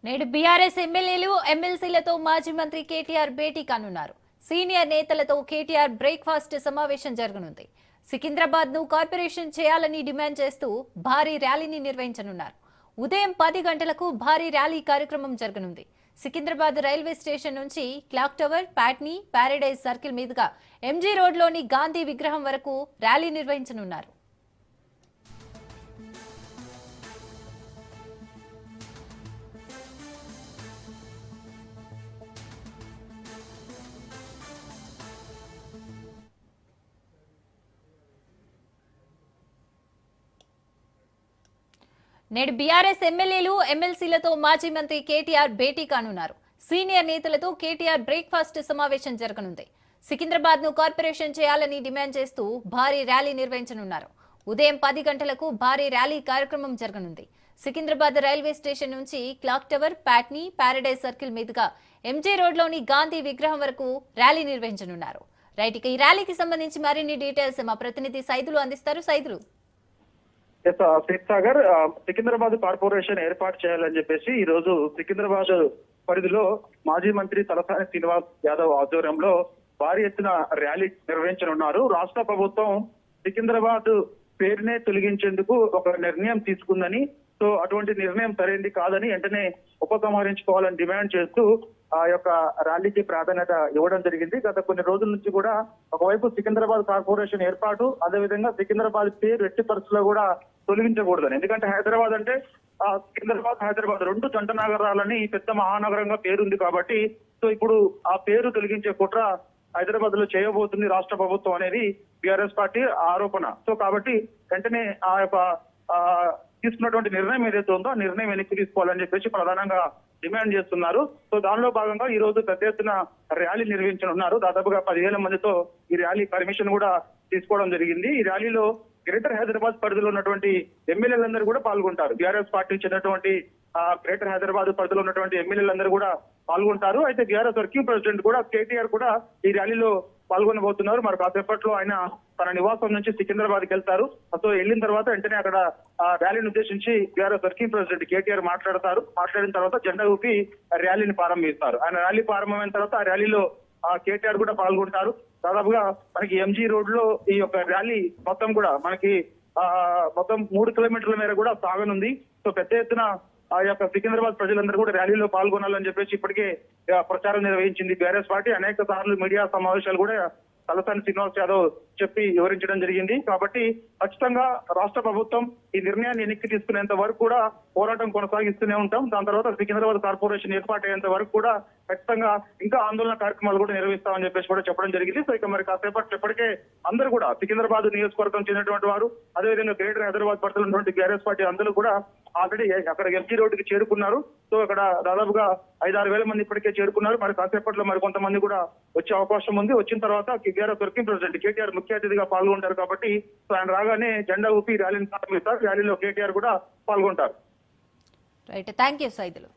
నేడు బీఆర్ఎస్ ఎమ్మెల్యేలు ఎమ్మెల్సీలతో మాజీ మంత్రి కేటీఆర్ భేటీ కానున్నారు. సీనియర్ నేతలతో కేటీఆర్ బ్రేక్ఫాస్ట్ సమావేశం జరగనుంది. సికింద్రాబాద్ ను కార్పొరేషన్ చేయాలని డిమాండ్ చేస్తూ భారీ ర్యాలీని నిర్వహించనున్నారు. ఉదయం 10 గంటలకు భారీ ర్యాలీ కార్యక్రమం జరగనుంది. సికింద్రాబాద్ రైల్వే స్టేషన్ నుంచి clock tower, Patny, Paradise circle మీదుగా ఎంజీ రోడ్లోని గాంధీ విగ్రహం వరకు ర్యాలీ నిర్వహించనున్నారు. నేడు బీఆర్ఎస్ ఎమ్మెల్యేలు ఎమ్మెల్సీలతో మాజీ మంత్రి కేటీఆర్ భేటీ కానున్నారు. సీనియర్ నేతలతో కేటీఆర్ బ్రేక్ఫాస్ట్ సమావేశం జరగనుంది. సికింద్రాబాద్ ను కార్పొరేషన్ చేయాలని డిమాండ్ చేస్తూ భారీ ర్యాలీ నిర్వహించనున్నారు. ఉదయం 10 గంటలకు భారీ ర్యాలీ కార్యక్రమం జరగనుంది. సికింద్రాబాద్ రైల్వే స్టేషన్ నుంచి clock tower, Patny, Paradise circle మీదుగా ఎంజీ రోడ్లోని గాంధీ విగ్రహం వరకు ర్యాలీ నిర్వహించనున్నారు. రైట్, ఇక ఈ ర్యాలీకి సంబంధించి మరిన్ని డీటెయిల్స్ మా ప్రతినిధి సైదులు అందిస్తారు. సైదులు. సాగర్, సికింద్రాబాద్ కార్పొరేషన్ ఏర్పాటు చేయాలని చెప్పేసి ఈ రోజు సికింద్రాబాద్ పరిధిలో మాజీ మంత్రి తలసాని శ్రీనివాస్ యాదవ్ ఆధ్వర్యంలో భారీ ఎత్తున ర్యాలీ నిర్వహించనున్నారు. రాష్ట్ర ప్రభుత్వం సికింద్రాబాద్ పేరునే తొలగించేందుకు ఒక నిర్ణయం తీసుకుందని, సో అటువంటి నిర్ణయం సరైనది కాదని వెంటనే ఉపసంహరించుకోవాలని డిమాండ్ చేస్తూ ఆ యొక్క ర్యాలీకి ప్రాధాన్యత ఇవ్వడం జరిగింది. గత కొన్ని రోజుల నుంచి కూడా ఒకవైపు సికింద్రాబాద్ కార్పొరేషన్ ఏర్పాటు, అదేవిధంగా సికింద్రాబాద్ పేరు ఎట్టి పరిస్థితుల్లో కూడా తొలగించకూడదని. ఎందుకంటే హైదరాబాద్ అంటే సికింద్రాబాద్, హైదరాబాద్ రెండు జంట నగరాలని పెద్ద మహానగరంగా పేరుంది కాబట్టి, సో ఇప్పుడు ఆ పేరు తొలగించే కుట్ర హైదరాబాద్ లో చేయబోతుంది రాష్ట్ర ప్రభుత్వం అనేది బీఆర్ఎస్ పార్టీ ఆరోపణ. సో కాబట్టి వెంటనే ఆ యొక్క తీసుకున్నటువంటి నిర్ణయం ఏదైతే ఉందో ఆ నిర్ణయం వెనక్కి తీసుకోవాలని చెప్పేసి ప్రధానంగా డిమాండ్ చేస్తున్నారు. సో దానిలో భాగంగా ఈ రోజు పెద్ద ఎత్తున ర్యాలీ నిర్వహించనున్నారు. దాదాపుగా 10,000 మందితో ఈ ర్యాలీ పర్మిషన్ కూడా తీసుకోవడం జరిగింది. ఈ ర్యాలీలో గ్రేటర్ హైదరాబాద్ పరిధిలో ఉన్నటువంటి ఎమ్మెల్యేలందరూ కూడా పాల్గొంటారు. బీఆర్ఎస్ పార్టీకి చెందినటువంటి గ్రేటర్ హైదరాబాద్ పరిధిలో ఉన్నటువంటి ఎమ్మెల్యేలందరూ కూడా పాల్గొంటారు. అయితే బీఆర్ఎస్ వర్కింగ్ ప్రెసిడెంట్ కూడా కేటీఆర్ కూడా ఈ ర్యాలీలో పాల్గొనబోతున్నారు. మరి కాసేపట్లో ఆయన తన నివాసం నుంచి సికింద్రాబాద్కి వెళ్తారు. సో వెళ్ళిన తర్వాత వెంటనే అక్కడ ర్యాలీని ఉద్దేశించి బీఆర్ఎస్ వర్కింగ్ ప్రెసిడెంట్ కేటీఆర్ మాట్లాడిన తర్వాత జెండా ఊపి ర్యాలీని ప్రారంభిస్తారు. ఆయన ర్యాలీ ప్రారంభమైన తర్వాత ఆ ర్యాలీలో కేటీఆర్ కూడా పాల్గొంటారు. దాదాపుగా మనకి ఎంజీ రోడ్ లో ఈ యొక్క ర్యాలీ మొత్తం కూడా మనకి మొత్తం 3 కిలోమీటర్ల మేర కూడా సాగనుంది. సో పెద్ద ఎత్తున ఆ యొక్క సికింద్రాబాద్ ప్రజలందరూ కూడా ర్యాలీలో పాల్గొనాలని చెప్పేసి ఇప్పటికే ప్రచారం నిర్వహించింది బీఆర్ఎస్ పార్టీ. అనేక సార్లు మీడియా సమావేశాలు కూడా తలసాని శ్రీనివాస్ యాదవ్ చెప్పి వివరించడం జరిగింది. కాబట్టి ఖచ్చితంగా రాష్ట్ర ప్రభుత్వం ఈ నిర్ణయాన్ని వెనక్కి తీసుకునేంత వరకు కూడా పోరాటం కొనసాగిస్తూనే ఉంటాం. దాని తర్వాత సికింద్రాబాద్ కార్పొరేషన్ ఏర్పాటయ్యేంత వరకు కూడా ఖచ్చితంగా ఇంకా ఆందోళన కార్యక్రమాలు కూడా నిర్వహిస్తామని చెప్పేసి కూడా చెప్పడం జరిగింది. సో ఇక మరి కాసేపట్లో ఇప్పటికే అందరూ కూడా సికింద్రాబాద్ నియోజకవర్గం చెందినటువంటి వారు, అదేవిధంగా గ్రేటర్ హైదరాబాద్ పరిధిలో ఉన్నటువంటి బీఆర్ఎస్ పార్టీ అందరూ కూడా ఆల్రెడీ అక్కడ ఎంజీ రోడ్డుకి చేరుకున్నారు. సో అక్కడ దాదాపుగా 5-6 వేల మంది ఇప్పటికే చేరుకున్నారు. మరి కాసేపట్లో మరి కొంతమంది కూడా వచ్చే అవకాశం ఉంది. వచ్చిన తర్వాత బీఆర్ఎస్ వర్కింగ్ ప్రెసిడెంట్ కేటీఆర్ ముఖ్య అతిథిగా పాల్గొంటారు కాబట్టి, సో ఆయన రాగానే జెండా ఊపి ర్యాలీని ప్రారంభిస్తారు. ర్యాలీలో కేటీఆర్ కూడా పాల్గొంటారు. Right, thank you Saidulu.